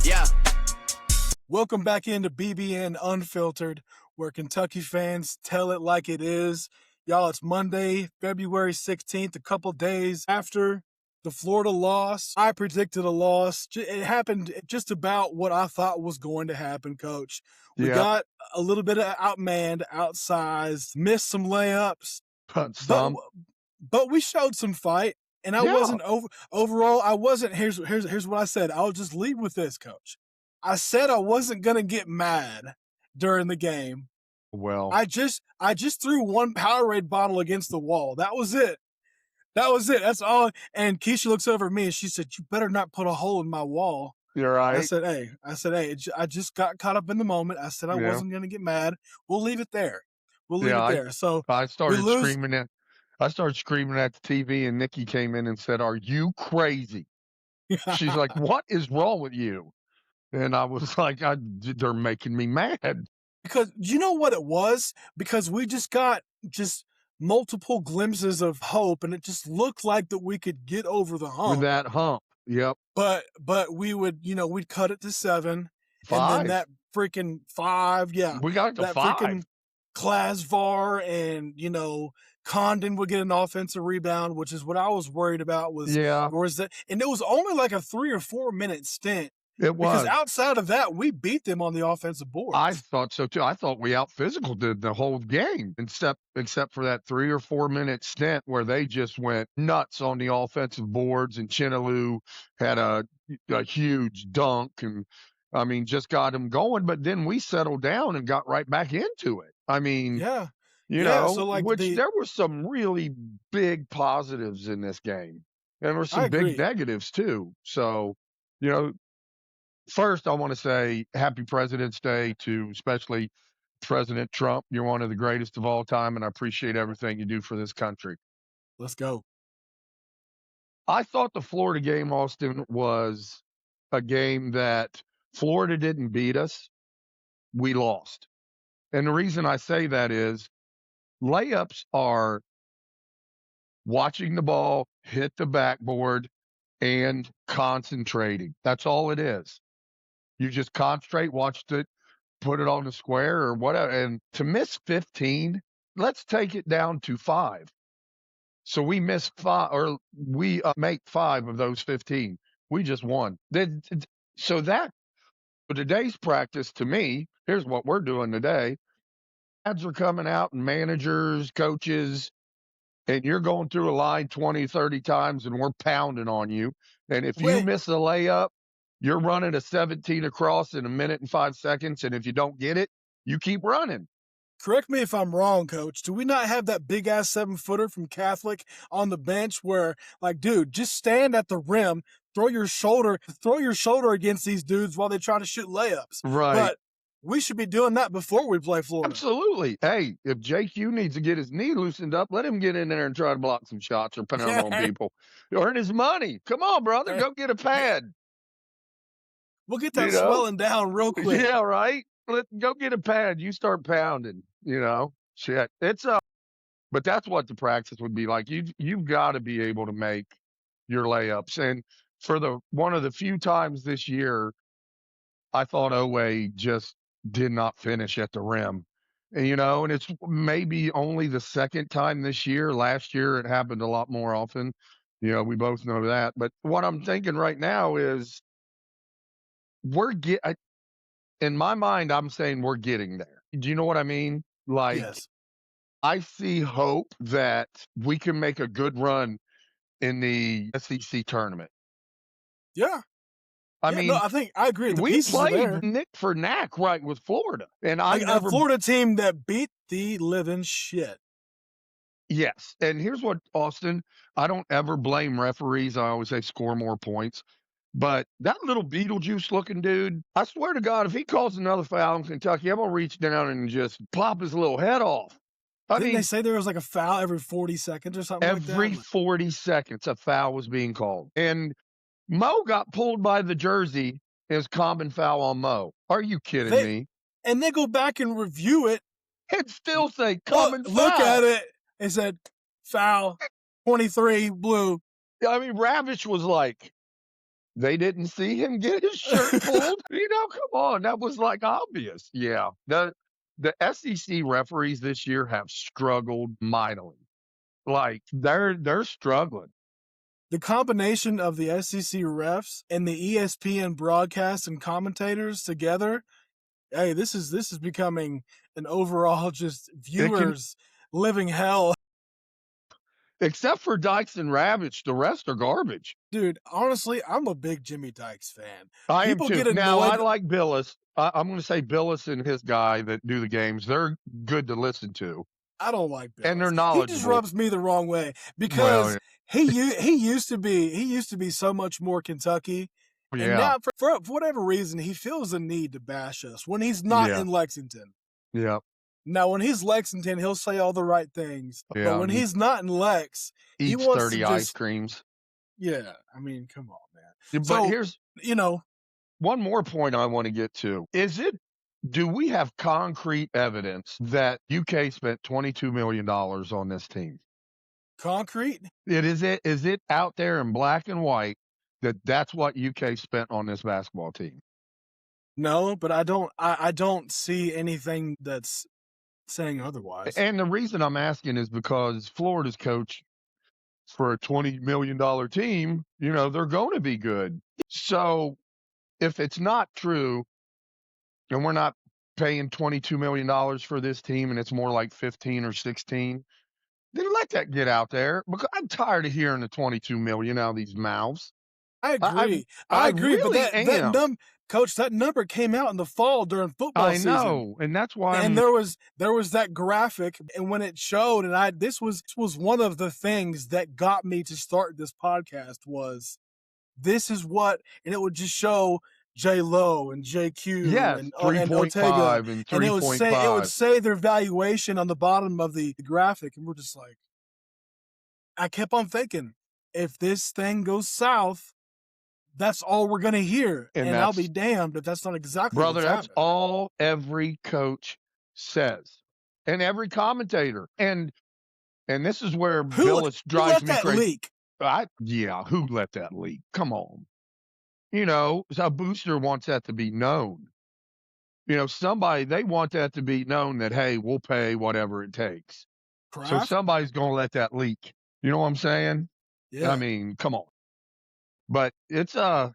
Yeah. Welcome back into BBN Unfiltered, where Kentucky fans tell it like it is. Y'all, it's Monday, February 16th, a couple days after the Florida loss. I predicted a loss. It happened just about what I thought was going to happen, Coach. We got a little bit of outmanned, outsized, missed some layups, but we showed some fight. And I wasn't overall. I wasn't. Here's what I said. I'll just lead with this, Coach. I said I wasn't gonna get mad during the game. Well, I just threw one Powerade bottle against the wall. That was it. That's all. And Keisha looks over at me and she said, "You better not put a hole in my wall." You're right. I said, "Hey, I just got caught up in the moment. I said I wasn't gonna get mad. We'll leave it there. So I started screaming at the TV, and Nikki came in and said, "Are you crazy?" She's like, "What is wrong with you?" And I was like, "They're making me mad." Because you know what it was? Because we just got multiple glimpses of hope, and it just looked like that we could get over the hump. With that hump, yep. But we would, we'd cut it to 7. 5. And then that freaking 5, yeah. We got to that 5. Freaking Klasvar and, Condon would get an offensive rebound, which is what I was worried about. And it was only like a 3 or 4 minute stint. It was. Because outside of that, we beat them on the offensive board. I thought so too. I thought we out-physical did the whole game, except for that 3 or 4 minute stint where they just went nuts on the offensive boards, and Chinaloo had a huge dunk, and I mean, just got them going. But then we settled down and got right back into it. I mean, there were some really big positives in this game, and there were some big negatives too. So, first, I want to say happy President's Day to especially President Trump. You're one of the greatest of all time, and I appreciate everything you do for this country. Let's go. I thought the Florida game, Austin, was a game that Florida didn't beat us. We lost. And the reason I say that is layups are watching the ball hit the backboard and concentrating. That's all it is. You just concentrate, watch it, put it on the square or whatever. And to miss 15, let's take it down to 5. So we missed 5, or we make 5 of those 15. We just won. So today's practice, to me, here's what we're doing today. Ads are coming out, and managers, coaches, and you're going through a line 20, 30 times, and we're pounding on you. And if you miss a layup, you're running a 17 across in 1 minute and 5 seconds, and if you don't get it, you keep running. Correct me if I'm wrong, Coach. Do we not have that big-ass 7-footer from Catholic on the bench where, dude, just stand at the rim, throw your shoulder against these dudes while they try to shoot layups. Right. But we should be doing that before we play Florida. Absolutely. Hey, if JQ needs to get his knee loosened up, let him get in there and try to block some shots or pound on people. Earn his money. Come on, brother. Go get a pad. We'll get that swelling down real quick. Yeah, right. Go get a pad. You start pounding, Shit. But that's what the practice would be like. You've got to be able to make your layups. And for one of the few times this year, I thought Owe just did not finish at the rim. And, and it's maybe only the second time this year. Last year, it happened a lot more often. We both know that. But what I'm thinking right now is in my mind, I'm saying we're getting there. Do you know what I mean? Yes. I see hope that we can make a good run in the SEC tournament. Yeah. I think I agree. We played Nick for Knack right with Florida, and a Florida team that beat the living shit. Yes, and here's what, Austin, I don't ever blame referees. I always say score more points. But that little Beetlejuice looking dude, I swear to God, if he calls another foul in Kentucky, I'm going to reach down and just pop his little head off. Didn't they say there was a foul every 40 seconds or something like that? Every 40 seconds, a foul was being called. And Mo got pulled by the jersey as common foul on Mo. Are you kidding me? And they go back and review it. And still say common foul. Look at it. It said foul, 23, blue. I mean, Ravish was like, They didn't see him get his shirt pulled. Come on. That was like obvious. Yeah. The SEC referees this year have struggled mightily. Like they're struggling. The combination of the SEC refs and the ESPN broadcast and commentators together, hey, this is becoming an overall just viewers living hell. Except for Dykes and Ravitch, the rest are garbage. Dude, honestly, I'm a big Jimmy Dykes fan. I People am too. get annoyed. Now, I like Billis. I'm going to say Billis and his guy that do the games. They're good to listen to. I don't like Billis. And they're knowledgeable. He just rubs me the wrong way because he used to be so much more Kentucky. Yeah. And now, for whatever reason, he feels the need to bash us when he's not in Lexington. Yeah. Now, when he's Lexington, he'll say all the right things. Yeah, but when he's not in Lex, he wants 30 ice creams. Yeah. I mean, come on, man. But so, here's one more point I want to get to. Do we have concrete evidence that UK spent $22 million on this team? Concrete? Is it out there in black and white that that's what UK spent on this basketball team? No, but I don't see anything that's saying otherwise. And the reason I'm asking is because Florida's coach for a $20 million team, they're going to be good. So if it's not true and we're not paying $22 million for this team and it's more like 15 or 16, then let that get out there because I'm tired of hearing the 22 million out of these mouths. I agree. I agree, really, but that number came out in the fall during football season. I know, and that's why. And there was that graphic, and when it showed, and this was one of the things that got me to start this podcast was this is what, and it would just show J Lo and JQ and Ortega, and 3.5, and it would say their valuation on the bottom of the graphic, and we're just like, I kept on thinking, if this thing goes south, that's all we're going to hear. And I'll be damned if that's not exactly what's happening. That's all every coach says and every commentator. And this is where Billis drives me crazy. Who let that leak? Come on. A booster wants that to be known. They want that to be known that, hey, we'll pay whatever it takes. Craft? So somebody's going to let that leak. You know what I'm saying? Yeah. I mean, come on. But it's that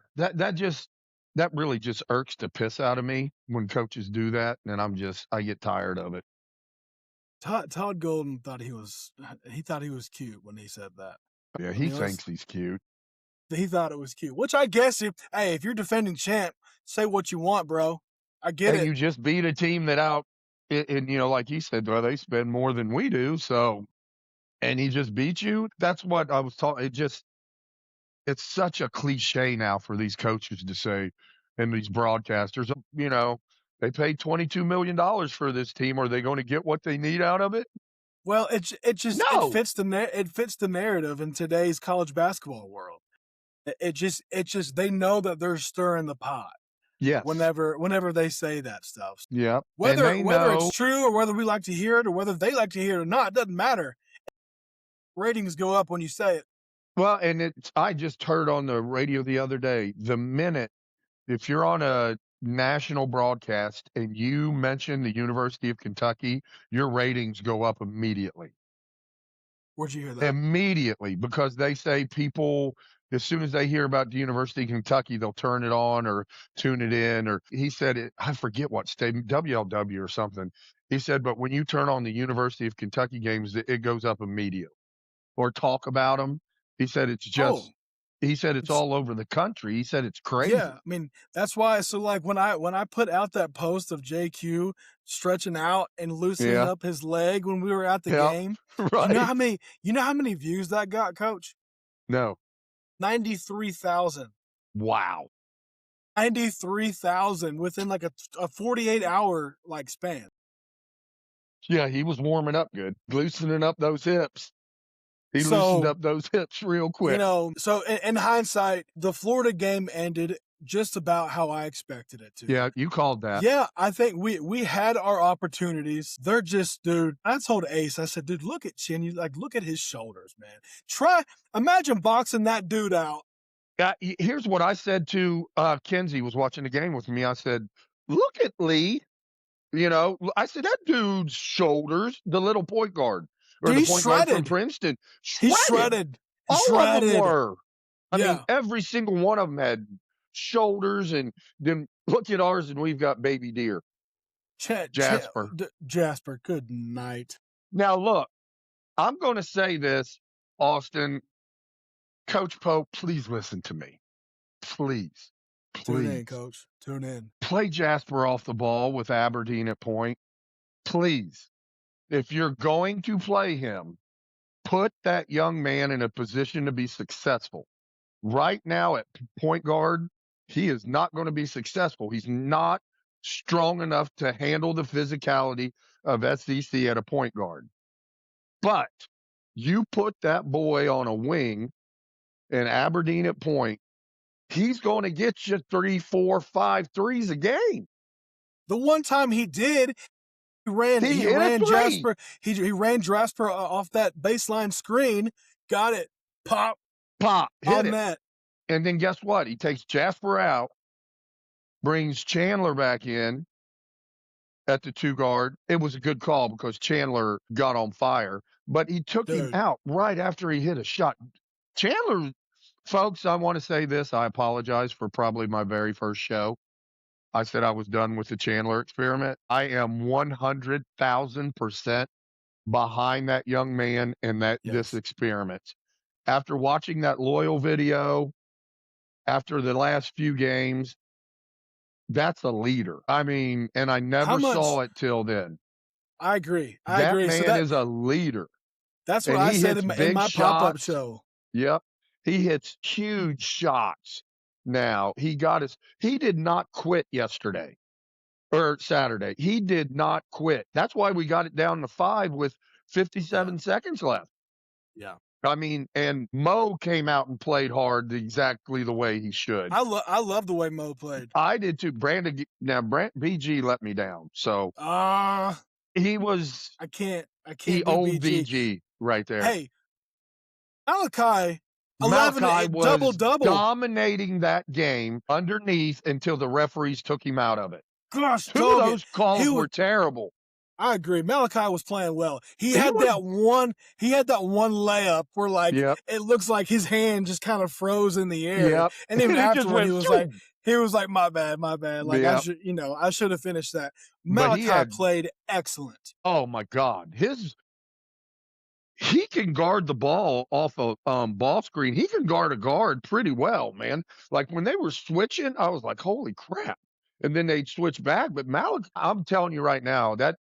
really just irks the piss out of me when coaches do that, and I get tired of it. Todd Golden thought he was cute when he said that. Yeah, he thinks he's cute. He thought it was cute, which I guess if you're defending champ, say what you want, bro. I get it. And you just beat a team that out, and like he said, well, they spend more than we do, so, and he just beat you. That's what I was talking. It's such a cliche now for these coaches to say, and these broadcasters, they paid $22 million for this team. Are they going to get what they need out of it? Well, it fits the narrative in today's college basketball world. It just they know that they're stirring the pot. Yes. Whenever they say that stuff. Yeah. Whether it's true or whether we like to hear it or whether they like to hear it or not, it doesn't matter. Ratings go up when you say it. Well, and I just heard on the radio the other day, if you're on a national broadcast and you mention the University of Kentucky, your ratings go up immediately. Where'd you hear that? Immediately, because they say people, as soon as they hear about the University of Kentucky, they'll turn it on or tune it in. Or he said it, I forget what state, WLW or something. He said, but when you turn on the University of Kentucky games, it goes up immediately. Or talk about them. He said it's all over the country. He said it's crazy. Yeah, I mean, that's why. So like when I put out that post of JQ stretching out and loosening up his leg when we were at the game, right? You know how many views that got, Coach? No. 93,000. Wow. 93,000 within like a 48-hour span. Yeah, he was warming up good, loosening up those hips. He loosened up those hips real quick. So in hindsight, the Florida game ended just about how I expected it to. Yeah, you called that. Yeah, I think we had our opportunities. They're just, dude, I told Ace, I said, dude, look at Chin. Look at his shoulders, man. Imagine boxing that dude out Here's what I said to Kenzie was watching the game with me. I said, "Look at Lee." I said that dude's shoulders, the little point guard or Dude, the he's point guard from shredded. Princeton, He's shredded. shredded. All of them Shredded. were. I mean, Yeah. every single one of them had shoulders, and then look at ours, and we've got baby deer, Jasper. Jasper, good night. Now, look, I'm going to say this, Austin. Coach Pope, please listen to me. Please. Tune in, Coach. Tune in. Play Jasper off the ball with Aberdeen at point. Please. If you're going to play him, put that young man in a position to be successful. Right now at point guard, he is not going to be successful. He's not strong enough to handle the physicality of SEC at a point guard. But you put that boy on a wing and Aberdeen at point, he's going to get you 3, 4, 5 threes a game. The one time he did, he ran Jasper. He ran Jasper off that baseline screen, got it, pop, hit it. Net. And then guess what? He takes Jasper out, brings Chandler back in at the 2 guard. It was a good call because Chandler got on fire, but he took him out right after he hit a shot. Chandler, folks, I want to say this. I apologize for probably my very first show. I said I was done with the Chandler experiment. I am 100,000% behind that young man and this experiment. After watching that Loyal video, after the last few games, that's a leader. I mean, and I never saw it till then. I agree. That man is a leader. That's what I said in my pop-up show. Yep. He hits huge shots now. He did not quit yesterday or Saturday. He did not quit. That's why we got it down to 5 with 57 seconds left. Yeah. I mean, and Mo came out and played hard exactly the way he should. I love the way Mo played. I did too. Brant BG let me down. So he was. I can't. He owned BG right there. Hey, Malachi 11 was double-double, dominating that game underneath until the referees took him out of it. Gosh, two of those calls were terrible. I agree. Malachi was playing well. He had that one layup where it looks like his hand just kind of froze in the air. Yep. And even afterward he was like, my bad. Like I should have finished that. Malachi played excellent. Oh my God. He can guard the ball off a ball screen. He can guard a guard pretty well, man. Like when they were switching, I was like, holy crap. And then they'd switch back. But Malachi, I'm telling you right now, that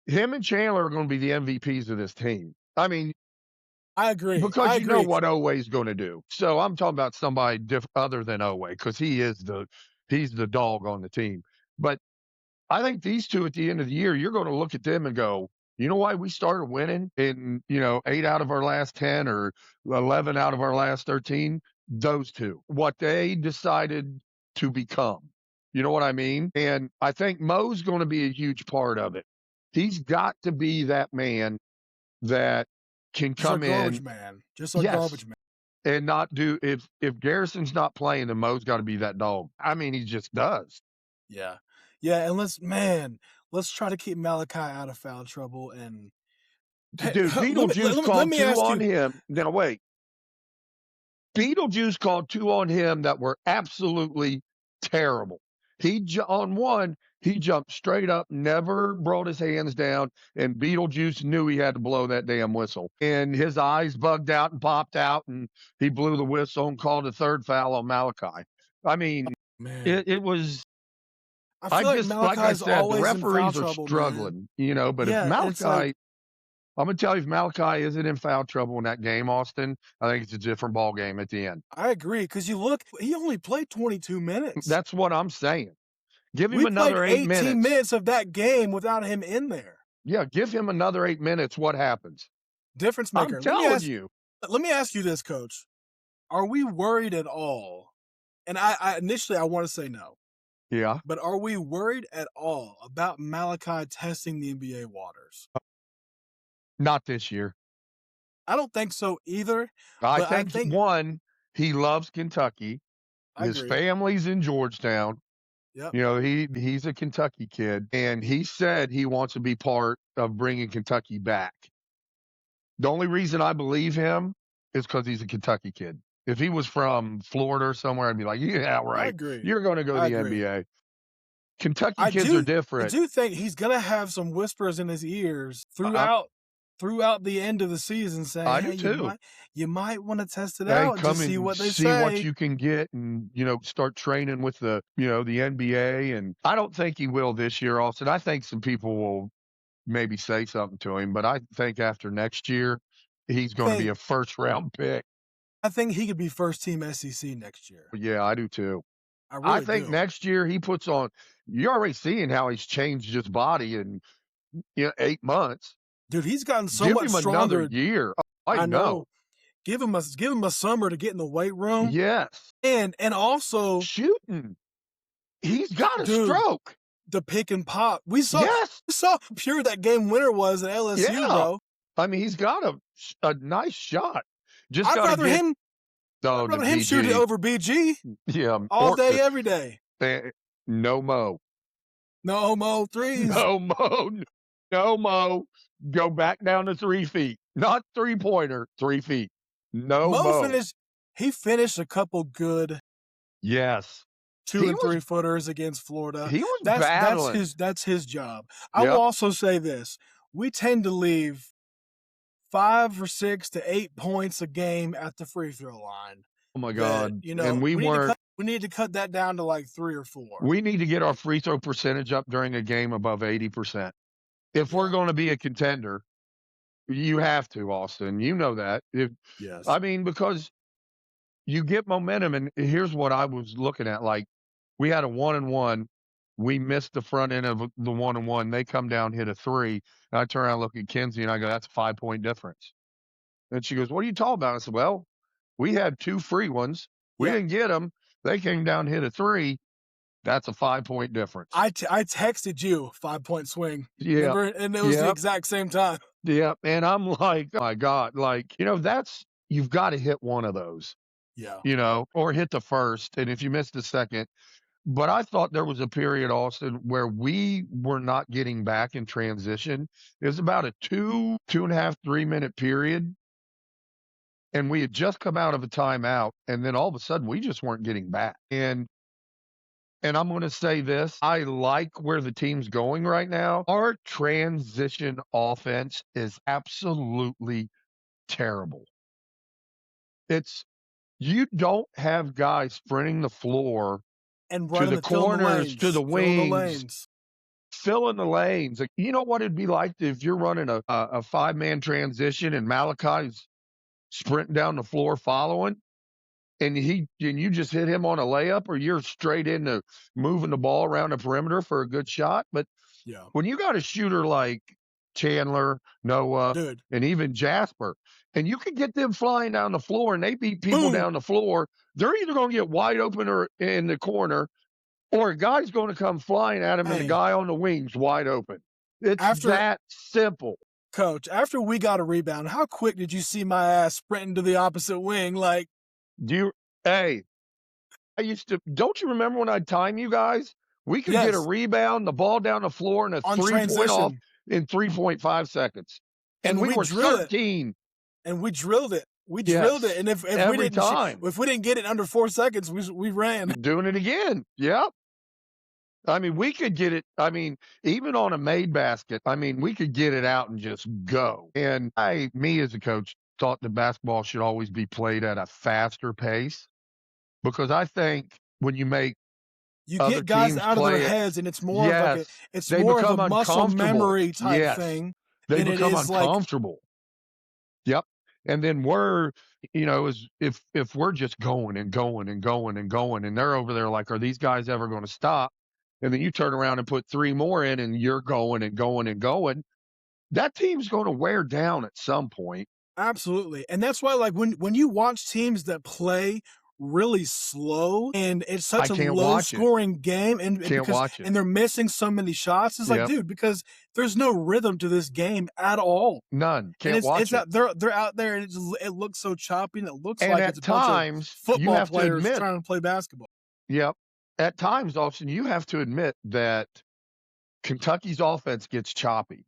him and Chandler are going to be the MVPs of this team. I mean, I agree. Because you know what Oweh's going to do. So I'm talking about somebody other than Oweh because he's the dog on the team. But I think these two at the end of the year, you're going to look at them and go, you know why we started winning in 8 out of our last 10 or 11 out of our last 13? Those two, what they decided to become. You know what I mean? And I think Mo's going to be a huge part of it. He's got to be that man that can come in. Just like garbage man. And not do, if Garrison's not playing, then Mo's got to be that dog. I mean, he just does. Yeah. Yeah. And let's try to keep Malachi out of foul trouble. And dude, Beetlejuice called 2 on him. Now wait. Beetlejuice called 2 on him that were absolutely terrible. On one, he jumped straight up, never brought his hands down, and Beetlejuice knew he had to blow that damn whistle. And his eyes bugged out and popped out, and he blew the whistle and called a 3rd foul on Malachi. I mean, it was. I feel like I said, the referees are struggling, but if Malachi. I'm going to tell you, if Malachi isn't in foul trouble in that game, Austin, I think it's a different ball game at the end. I agree, because you look, he only played 22 minutes. That's what I'm saying. Give him another 8 minutes. 18 minutes of that game without him in there. Yeah, give him another 8 minutes. What happens? Difference maker. I'm telling you. Let me ask you this, Coach. Are we worried at all? And I initially, I want to say no. Yeah. But are we worried at all about Malachi testing the NBA waters? Not this year. I don't think so either. I think one, He loves Kentucky. I His agree. family's in Georgetown. Yep. You know, he's a Kentucky kid, and he said he wants to be part of bringing Kentucky back. The only reason I believe him is because he's a Kentucky kid. If he was from Florida or somewhere, I'd be like, yeah, I right. agree. You're going to go to I the agree. NBA. Kentucky kids are I different. do think he's gonna have some whispers in his ears throughout the end of the season saying, I "Hey, do too. you might want to test it Hey, out and come just see and what they see what say." you can get and, you know, start training with the, you know, the NBA. And I don't think he will this year, Austin. I think some people will maybe say something to him, but I think after next year, he's going to be a first round pick. I think he could be first team SEC next year. Yeah, I do too. I really think do. next year he puts on, you're already seeing how he's changed his body in 8 months. Dude, he's gotten so Give much him stronger. another year. I know. Give him a summer to get in the weight room. Yes. And also shooting. He's got a stroke. The pick and pop. We saw how pure that game winner was at LSU, bro. I mean, he's got a nice shot. Just I'd rather him shoot it over BG. Yeah. All day, every day. No mo. No mo threes. No mo. No mo. Go back down to 3 feet. Not 3-pointer, 3 feet. No mo. He finished a couple good. Yes. 2 and 3 footers against Florida. He was battling. That's his job. I will also say this. We tend to leave 5 or 6 to 8 points a game at the free throw line. Oh my God. You know, and we need to cut that down to like 3 or 4. We need to get our free throw percentage up during a game above 80%. If we're going to be a contender, you have to, Austin. You know that. Yes. I mean, because you get momentum, and here's what I was looking at. Like, we had a 1-and-1. We missed the front end of the 1-and-1. They come down, hit a 3. And I turn around, look at Kenzie, and I go, that's a 5-point difference. And she goes, what are you talking about? I said, well, we had 2 free ones. We didn't get them. They came down, hit a 3. That's a 5-point difference. I texted you 5-point swing. Yeah. Remember? And it was the exact same time. Yeah. And I'm like, oh my God, like, you know, you've got to hit one of those. Yeah. You know, or hit the first. And if you missed the second. But I thought there was a period, Austin, where we were not getting back in transition. It was about a 2.5, 3-minute period. And we had just come out of a timeout. And then all of a sudden, we just weren't getting back. And I'm going to say this. I like where the team's going right now. Our transition offense is absolutely terrible. You don't have guys sprinting the floor and to the corners, to the wings, filling the lanes. You know what it'd be like if you're running a 5-man transition and Malachi's sprinting down the floor following, and you just hit him on a layup, or you're straight into moving the ball around the perimeter for a good shot. But when you got a shooter like Chandler, Noah, and even Jasper, and you can get them flying down the floor and they beat people down the floor, they're either going to get wide open or in the corner, or a guy's going to come flying at him and the guy on the wing's wide open. It's that simple. Coach, after we got a rebound, how quick did you see my ass sprinting to the opposite wing? Like, I used to, don't you remember when I'd time you guys? We could get a rebound, the ball down the floor, and a 3-point off in 3.5 seconds. And we were 13. And we drilled it. We drilled it. And if we didn't get it under 4 seconds, we ran. Doing it again. Yep. I mean, we could get it. I mean, even on a made basket, I mean, we could get it out and just go. And me as a coach, thought that basketball should always be played at a faster pace, because I think when you get guys out of their heads, and it's more of a muscle memory type thing. They become uncomfortable. Yep. And then we're, you know, if we're just going and going and going and going, and they're over there like, are these guys ever going to stop? And then you turn around and put 3 more in, and you're going and going and going. That team's going to wear down at some point. Absolutely. And that's why, like, when you watch teams that play really slow, and it's such a can't low watch it. scoring game, and Can't because watch it. and they're missing so many shots. It's like, Yep. dude, because there's no rhythm to this game at all. None. And Can't it's watch it. out, they're out there, and it looks so choppy, and it looks And like at it's a bunch of times, you football have to players admit, trying to play basketball. yep. At times, Austin, you have to admit that Kentucky's offense gets choppy.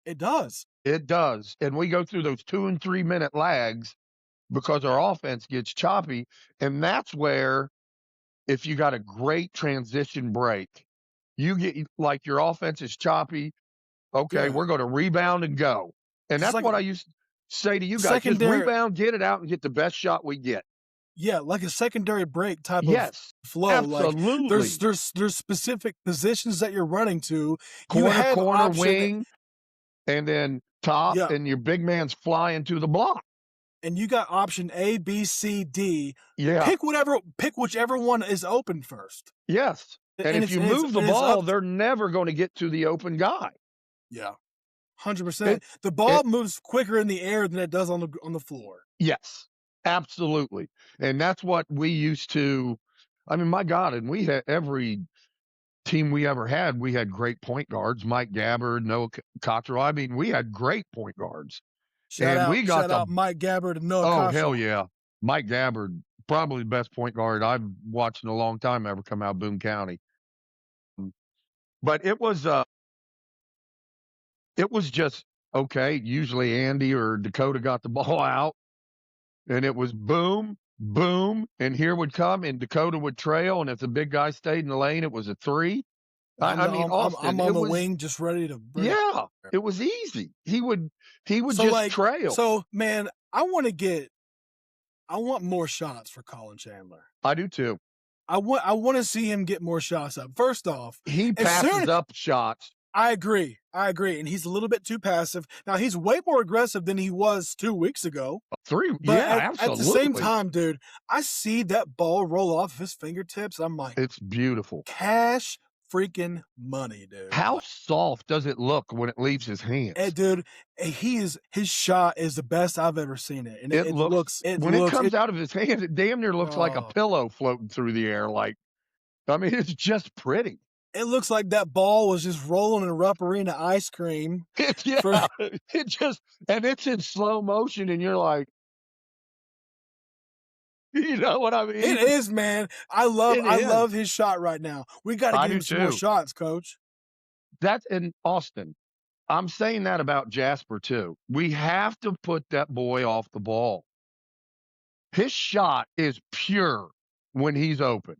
It does. It does. And we go through those 2 and 3 minute lags because our offense gets choppy. And that's where, if you got a great transition break, you get like your offense is choppy. Okay, Yeah. we're going to rebound and go. And It's that's like what I used to say to you guys. Just secondary- rebound, get it out, and get the best shot we get. Yeah, like a secondary break type Yes, of flow. absolutely. Like there's specific positions that you're running to. Corner, wing, and then top, Yeah. and your big man's flying to the block. And you got option A, B, C, D. Yeah. Pick whichever one is open first. Yes. And if you move the ball, they're never going to get to the open guy. Yeah. 100%. The ball moves quicker in the air than it does on the floor. Yes. Absolutely. And that's what we used to, I mean, my God, and we had every team we ever had, we had great point guards, Mike Gabbard, Noah Cottrell. I mean, we had great point guards. Shout out Mike Gabbard and Noah Cottrell. Oh, hell yeah. Mike Gabbard, probably the best point guard I've watched in a long time ever come out of Boone County. But it was just, okay, usually Andy or Dakota got the ball out, and it was boom, boom, and here would come, and Dakota would trail, and if the big guy stayed in the lane, it was a three. I mean, Austin, I'm on the wing just ready to bring it. It was easy. He would just trail. So, man, I want more shots for Colin Chandler. I do too. I want to see him get more shots up. First off, he passes up shots. I agree. And he's a little bit too passive. Now, he's way more aggressive than he was 2 weeks ago. Absolutely. At the same time, dude, I see that ball roll off of his fingertips. I'm like, it's beautiful. Cash freaking money, dude. How soft does it look when it leaves his hands? Dude, his shot is the best I've ever seen it. And it looks it comes out of his hands, it damn near looks like a pillow floating through the air. Like, I mean, it's just pretty. It looks like that ball was just rolling in a Rupp Arena ice cream. And it's in slow motion, and you're like, you know what I mean? It is, man. I love his shot right now. We got to give him some more shots, Coach. That's in Austin. I'm saying that about Jasper too. We have to put that boy off the ball. His shot is pure when he's open.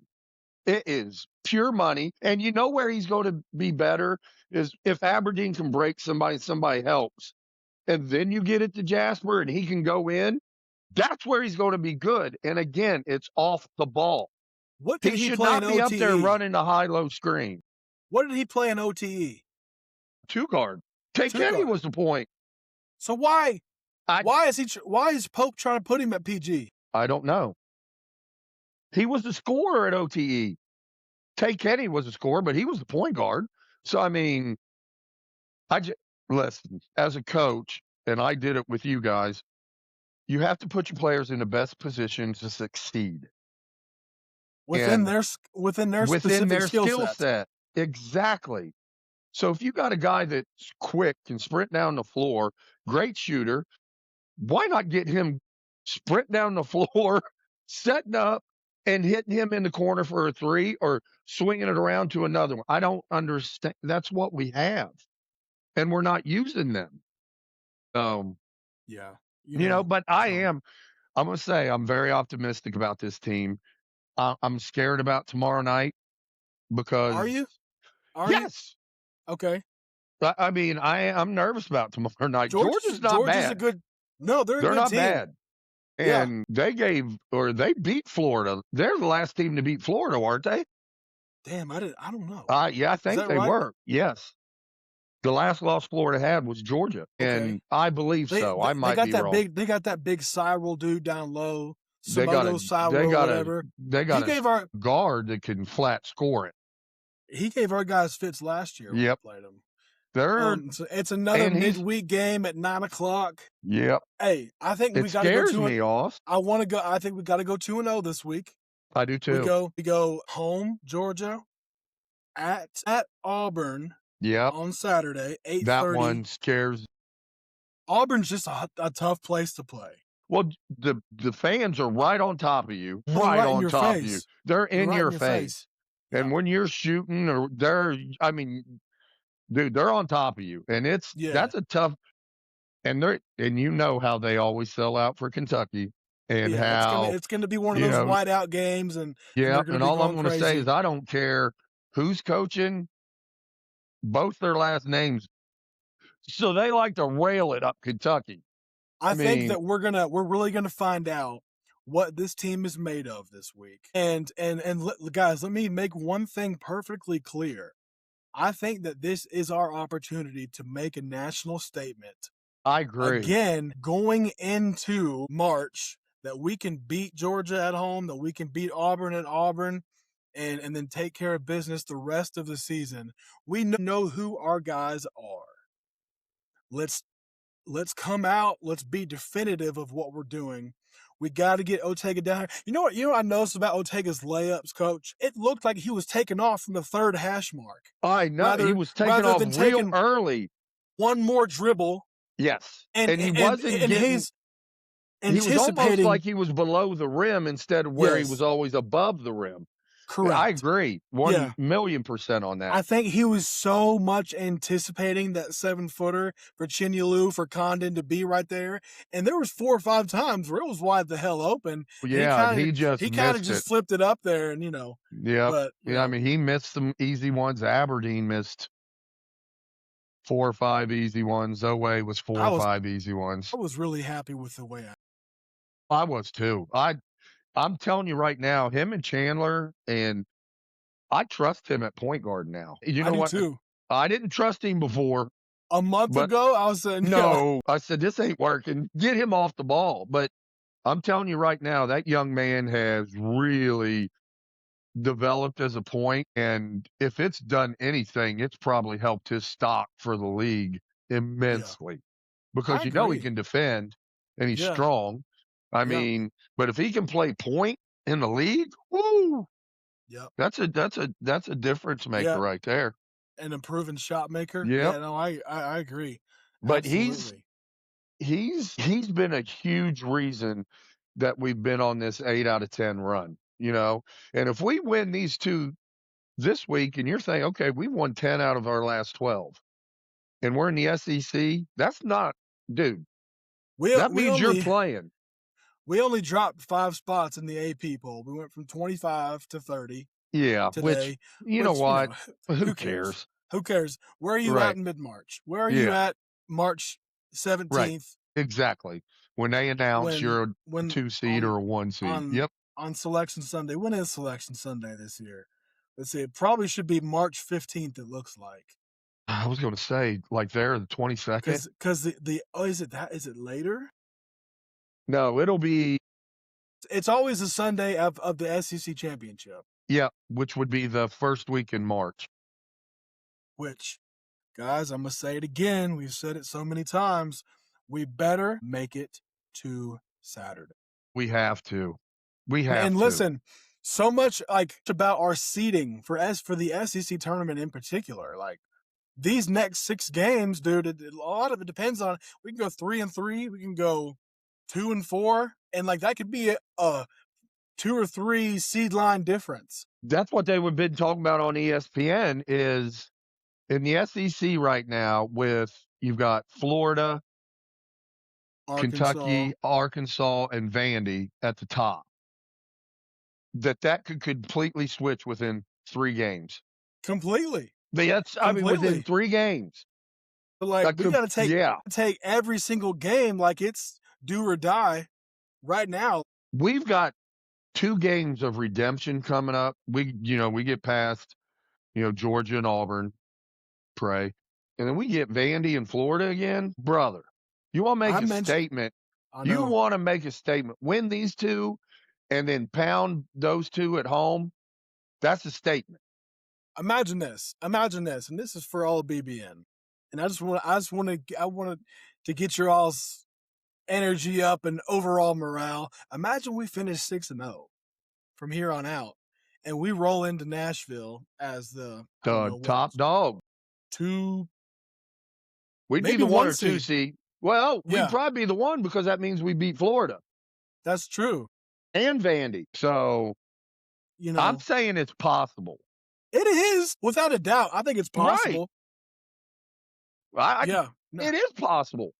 It is pure money. And you know where he's going to be better is if Aberdeen can break somebody helps. And then you get it to Jasper and he can go in. That's where he's going to be good. And again, it's off the ball. What did he should play not in be OTE? up there running the high-low screen. What did he play in OTE? Two guard. Kenny was the point. So why is Pope trying to put him at PG? I don't know. He was the scorer at OTE. Kenny was the scorer, but he was the point guard. So, I mean, listen, as a coach, and I did it with you guys, you have to put your players in the best position to succeed. Within their skill set. Exactly. So if you got a guy that's quick, can sprint down the floor, great shooter, why not get him sprint down the floor, setting up, and hitting him in the corner for a three or swinging it around to another one? I don't understand. That's what we have, and we're not using them. Yeah. But I'm going to say I'm very optimistic about this team. I'm scared about tomorrow night because. Are you? Yes. Okay. I mean, I'm nervous about tomorrow night. Georgia's not bad. They're a good not team. Bad. And they beat Florida. They're the last team to beat Florida, aren't they? Damn, I don't know. Yeah, I think they were. Yes. The last loss Florida had was Georgia, and I believe so. I might be wrong. They got that big Cyril dude down low. They got whatever. They got a guard that can flat score it. He gave our guys fits last year when we played him. So it's another midweek game at 9:00. Yep. Hey, I think we got to go It scares me, Oz. I think we got to go 2-0 this week. I do too. We go home, Georgia, at Auburn. Yep. On Saturday, 8:30. That one scares. Auburn's just a tough place to play. Well, the fans are right on top of you, right on top of you. They're in your face. And when you're shooting, or dude, they're on top of you, and that's a tough. And you know how they always sell out for Kentucky, and how it's going to be one of those whiteout games, and and all I'm going to say is I don't care who's coaching, both their last names, so they like to rail it up Kentucky. I think that we're really gonna find out what this team is made of this week. And guys, let me make one thing perfectly clear. I think that this is our opportunity to make a national statement. I agree. Again, going into March, that we can beat Georgia at home, that we can beat Auburn at Auburn, and then take care of business the rest of the season. We know who our guys are. Let's come out. Let's be definitive of what we're doing. We got to get Otega down here. You know what I noticed about Otega's layups, Coach? It looked like he was taking off from the third hash mark. I know. He was taking off real early. One more dribble. Yes. And he wasn't getting... He was almost like he was below the rim instead of where he was always above the rim. Correct. I agree. 1,000,000% on that. I think he was so much anticipating that 7-footer for Chinyelu, for Condon to be right there. And there was 4 or 5 times where it was wide the hell open. Yeah, he kind of just flipped it up there, and Yeah. But, he missed some easy ones. Aberdeen missed 4 or 5 easy ones. Zoe was 4 or 5 easy ones. I was really happy with the way I was too. I'm telling you right now, him and Chandler, and I trust him at point guard now. You know what? Too. I didn't trust him before. A month ago, I was saying, no. I said, this ain't working. Get him off the ball. But I'm telling you right now, that young man has really developed as a point. And if it's done anything, it's probably helped his stock for the league immensely. Because he can defend, and he's strong. I mean, but if he can play point in the league, woo! Yep. That's a difference maker right there. An improving shot maker. Yep. Yeah, no, I agree. But he's been a huge reason that we've been on this 8 out of 10 run, And if we win these 2 this week, and you're saying, okay, we've won 10 out of our last 12, and we're in the SEC, that's not, dude. That means you're playing. We only dropped 5 spots in the AP poll. We went from 25 to 30. Yeah, today, which know what? Who cares? Who cares? Where are you at in mid-March? Where are you at March 17th? Right. Exactly. When they announce you're a 2 seed or a 1 seed. Yep. On Selection Sunday. When is Selection Sunday this year? Let's see. It probably should be March 15th, it looks like. I was going to say, like there, the 22nd. Because is it later? No, it'll be. It's always the Sunday of the SEC championship. Yeah, which would be the first week in March. Which, guys, I'm going to say it again. We've said it so many times. We better make it to Saturday. We have to. And listen, so much about our seeding for the SEC tournament in particular. Like, these next 6 games, dude, a lot of it depends on. We can go 3-3. We can go 2-4, and that could be a 2 or 3 seed line difference. That's what they've been talking about on ESPN. Is in the SEC right now, you've got Florida, Kentucky, Arkansas, and Vandy at the top. That could completely switch within 3 games. Completely. Within 3 games. But we got to take every single game like it's do or die right now. We've got 2 games of redemption coming up. We get past, Georgia and Auburn, pray. And then we get Vandy and Florida again. Brother, you want to make a statement. You want to make a statement. Win these 2 and then pound those 2 at home. That's a statement. Imagine this. And this is for all of BBN. And I wanted to get your all's energy up and overall morale. Imagine we finish 6-0 from here on out, and we roll into Nashville as the top dog. We'd be the 1 or 2 seed. Well, we'd probably be the 1 because that means we beat Florida. That's true. And Vandy. So, I'm saying it's possible. It is, without a doubt. I think it's possible. Right. It is possible.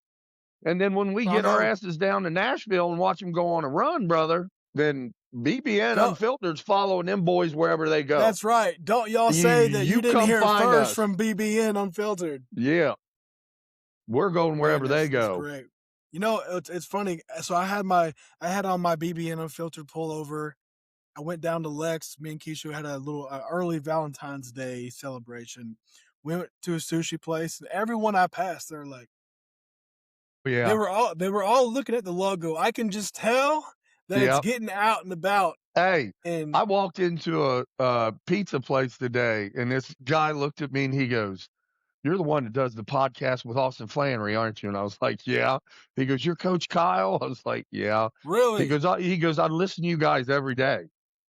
And then when we get our asses down to Nashville and watch them go on a run, brother, then BBN Unfiltered's following them boys wherever they go. That's right. Don't y'all say that you didn't hear it first from BBN Unfiltered. Yeah. We're going wherever they go. That's great. It's funny. So I had on my BBN Unfiltered pullover. I went down to Lex. Me and Keisha had a little early Valentine's Day celebration. We went to a sushi place, and everyone I passed, they're like, they were all looking at the logo. I can just tell that it's getting out and about. Hey, and I walked into a pizza place today, and this guy looked at me and he goes, "You're the one that does the podcast with Austin Flannery, aren't you?" And I was like, "Yeah." He goes, "You're Coach Kyle?" I was like, "Yeah." Really? He goes, "I listen to you guys every day."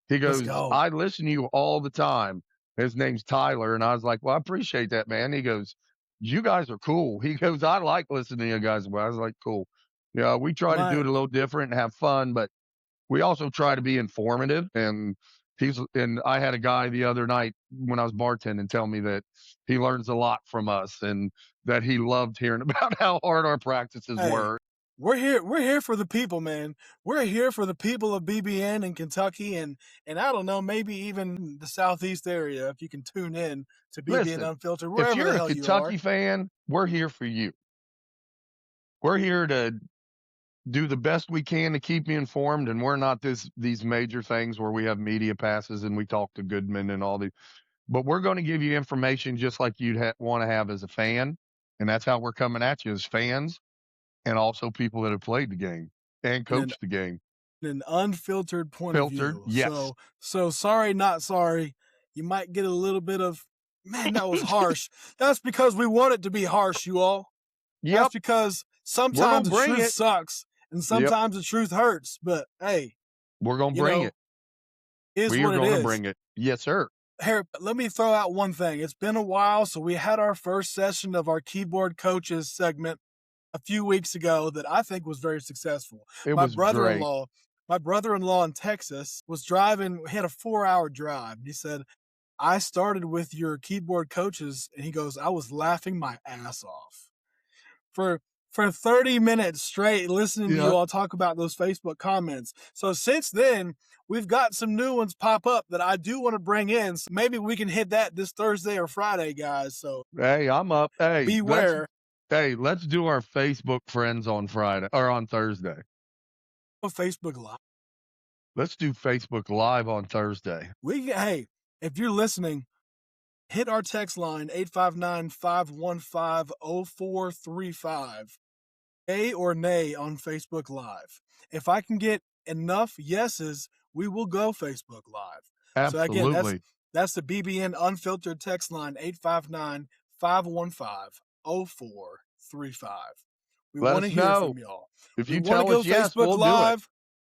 He goes, "I listen to you all the time." His name's Tyler. And I was like, "Well, I appreciate that, man." He goes, "You guys are cool." He goes, "I like listening to you guys." Well, I was like, "Cool." Yeah, we try to do it a little different and have fun, but we also try to be informative. And I had a guy the other night when I was bartending tell me that he learns a lot from us and that he loved hearing about how hard our practices were. We're here for the people, man. We're here for the people of BBN in Kentucky and I don't know, maybe even the Southeast area if you can tune in to BBN Unfiltered. Wherever if you're the hell a Kentucky fan, we're here for you. We're here to do the best we can to keep you informed, and we're not these major things where we have media passes and we talk to Goodman and all these. But we're going to give you information just like you'd want to have as a fan, and that's how we're coming at you as fans. And also people that have played the game and coached the game. An unfiltered point of view. Yes. So sorry, not sorry. You might get a little bit of, man, that was harsh. That's because we want it to be harsh, you all. Yep. That's because sometimes the truth sucks and sometimes the truth hurts. But hey. We're going to bring it. We are going to bring it. Yes, sir. Here, let me throw out one thing. It's been a while, so we had our first session of our Keyboard Coaches segment a few weeks ago that I think was very successful. My brother-in-law in Texas was driving, he had a 4-hour drive. He said, "I started with your Keyboard Coaches," and he goes, "I was laughing my ass off for 30 minutes straight listening to you all talk about those Facebook comments." So since then, we've got some new ones pop up that I do want to bring in. So maybe we can hit that this Thursday or Friday, guys. So hey, I'm up. Hey, beware. Let's do our Facebook friends on Friday or on Thursday. Facebook Live. Let's do Facebook Live on Thursday. Hey, if you're listening, hit our text line 859-515-0435. Yay or nay on Facebook Live. If I can get enough yeses, we will go Facebook Live. Absolutely. So again, that's the BBN Unfiltered text line 859-515-0435. We want to hear from y'all. If you tell us yes, we'll Live. Do it.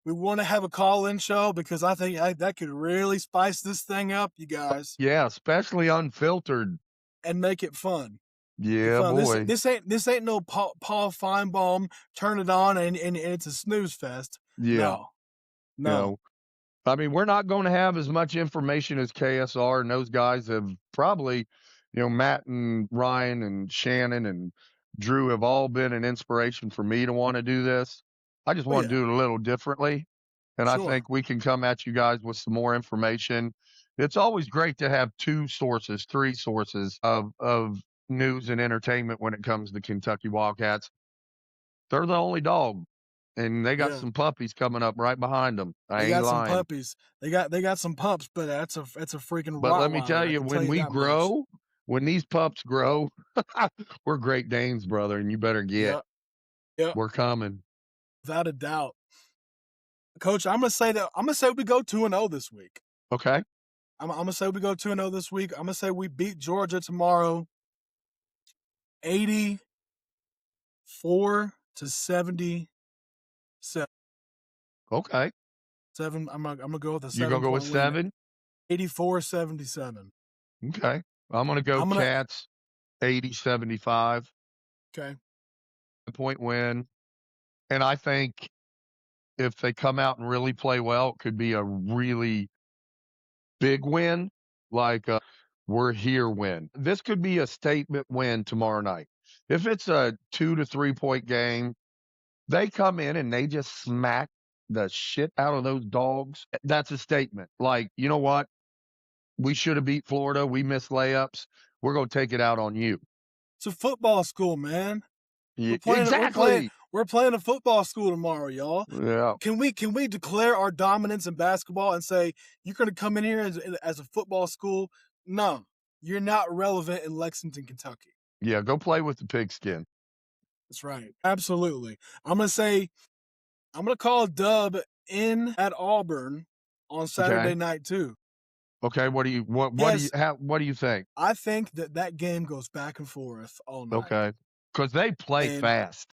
We want to have a call-in show because I think that could really spice this thing up, you guys. Yeah, especially unfiltered. And make it fun. Yeah, boy. This ain't no Paul Feinbaum, turn it on and it's a snooze fest. Yeah. No. I mean, we're not going to have as much information as KSR, and those guys have probably, Matt and Ryan and Shannon and Drew have all been an inspiration for me to want to do this. I just want to do it a little differently. And I think we can come at you guys with some more information. It's always great to have 2 sources, 3 sources of news and entertainment when it comes to Kentucky Wildcats. They're the only dog. And they got some puppies coming up right behind them. I ain't lying. Some puppies. They got some pups, but that's a freaking Rottweiler. But let me tell you, when we grow, when these pups grow, we're Great Danes, brother, and you better get. Yep. We're coming. Without a doubt. Coach, I'm gonna say we go 2-0 this week. Okay. I'm gonna say we go 2-0 this week. I'm gonna say we beat Georgia tomorrow. 84-77. Okay. I'm gonna go with a You gonna go with 7-point win. 7? 84-77. Okay. I'm gonna go I'm gonna Cats 80-75. okay. Point win. And I think if they come out and really play well, it could be a really big win, like a we're here win. This could be a statement win tomorrow night. If it's a 2 to 3 point game, they come in and they just smack the shit out of those dogs. That's a statement. Like, you know what? We should have beat Florida. We missed layups. We're going to take it out on you. It's a football school, man. Yeah, We're exactly. playing a football school tomorrow, y'all. Yeah. Can we declare our dominance in basketball and say you're going to come in here as a football school? No, you're not relevant in Lexington, Kentucky. Yeah, go play with the pigskin. That's right. Absolutely. I'm going to call a dub in at Auburn on Saturday night too. Okay, what do you think? I think that game goes back and forth all night. Okay. Cuz they play fast.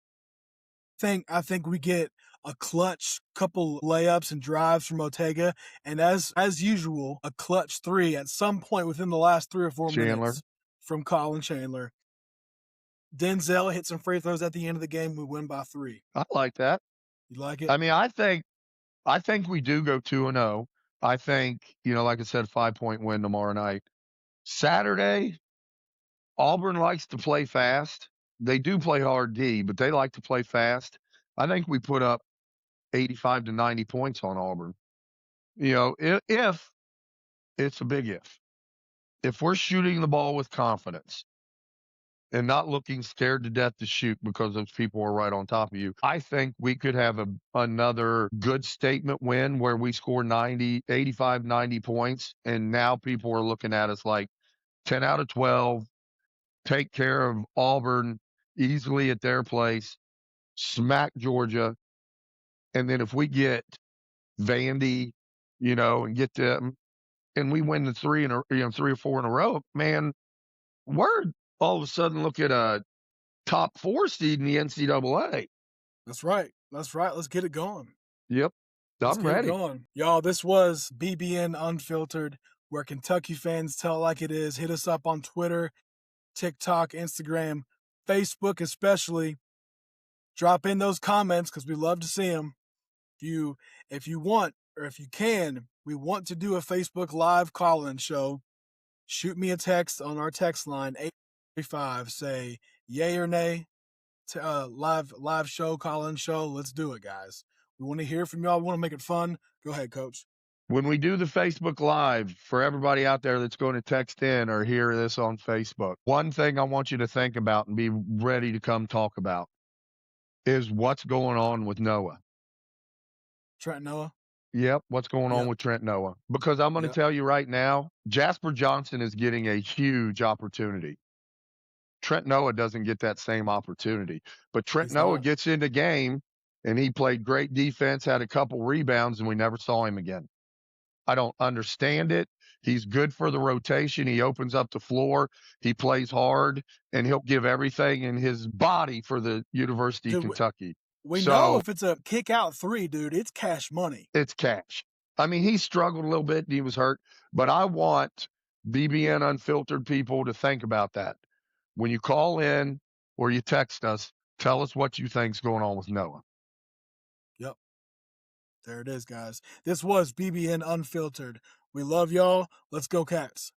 I think we get a clutch couple layups and drives from Ortega, and as usual, a clutch 3 at some point within the last 3 or 4 minutes from Colin Chandler. Denzel hit some free throws at the end of the game. We win by 3. I like that. You like it? I mean, I think we do go 2-0. I think, like I said, 5-point win tomorrow night. Saturday, Auburn likes to play fast. They do play hard D, but they like to play fast. I think we put up 85 to 90 points on Auburn. If it's a big if we're shooting the ball with confidence and not looking scared to death to shoot because those people are right on top of you, I think we could have another good statement win where we score 85, 90 points. And now people are looking at us like 10 out of 12, take care of Auburn easily at their place, smack Georgia. And then if we get Vandy, and get them, and we win the 3 or 4 in a row, man, we're all of a sudden look at a top 4 seed in the NCAA. That's right. Let's get it going. Yep. I'm ready. Going. Y'all, this was BBN Unfiltered, where Kentucky fans tell it like it is. Hit us up on Twitter, TikTok, Instagram, Facebook especially. Drop in those comments because we love to see them. If you want, or if you can, we want to do a Facebook Live call-in show. Shoot me a text on our text line, 835. Say yay or nay. Live show, call-in show. Let's do it, guys. We want to hear from y'all. We want to make it fun. Go ahead, Coach. When we do the Facebook Live, for everybody out there that's going to text in or hear this on Facebook, one thing I want you to think about and be ready to come talk about is what's going on with Noah. Trent Noah? Yep, what's going on with Trent Noah? Because I'm going to tell you right now, Jasper Johnson is getting a huge opportunity. Trent Noah doesn't get that same opportunity. But Trent Noah gets in the game, and he played great defense, had a couple rebounds, and we never saw him again. I don't understand it. He's good for the rotation. He opens up the floor. He plays hard, and he'll give everything in his body for the University of Kentucky. We know if it's a kick-out 3, dude, it's cash money. It's cash. I mean, he struggled a little bit and he was hurt, but I want BBN Unfiltered people to think about that. When you call in or you text us, tell us what you think's going on with Noah. Yep. There it is, guys. This was BBN Unfiltered. We love y'all. Let's go, Cats.